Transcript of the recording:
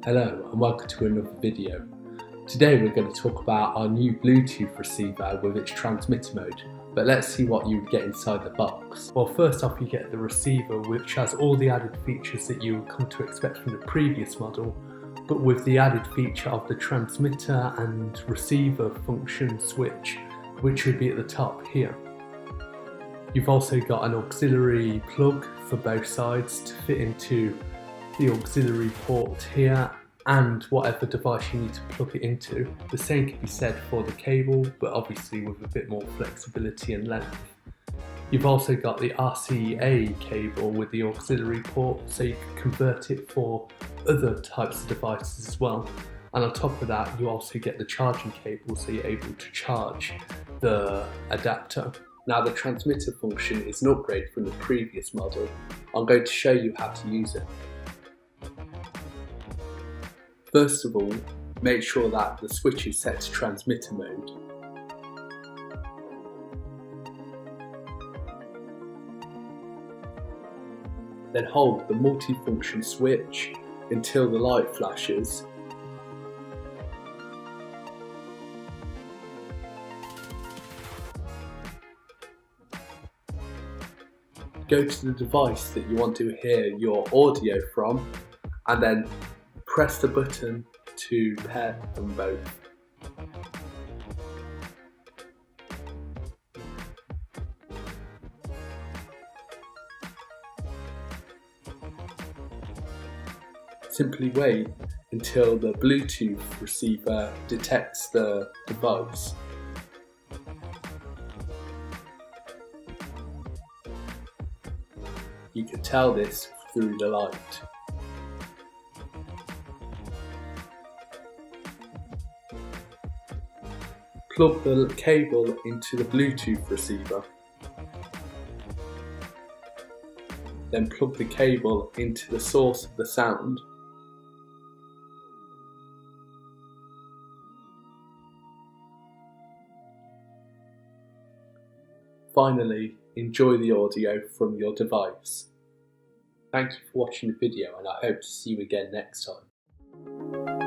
Hello and welcome to another video. Today we're going to talk about our new Bluetooth receiver with its transmitter mode, but let's see what you would get inside the box. Well, first off you get the receiver, which has all the added features that you would come to expect from the previous model, but with the added feature of the transmitter and receiver function switch, which would be at the top here. You've also got an auxiliary plug for both sides to fit into the auxiliary port here and whatever device you need to plug it into. The same can be said for the cable, but obviously with a bit more flexibility and length. You've also got the RCA cable with the auxiliary port, so you can convert it for other types of devices as well. And on top of that, you also get the charging cable, so you're able to charge the adapter. Now, the transmitter function is an upgrade from the previous model. I'm going to show you how to use it. First of all, make sure that the switch is set to transmitter mode. Then hold the multifunction switch until the light flashes. Go to the device that you want to hear your audio from and then press the button to pair them both. Simply wait until the Bluetooth receiver detects the device. You can tell this through the light. Plug the cable into the Bluetooth receiver. Then plug the cable into the source of the sound. Finally, enjoy the audio from your device. Thank you for watching the video, and I hope to see you again next time.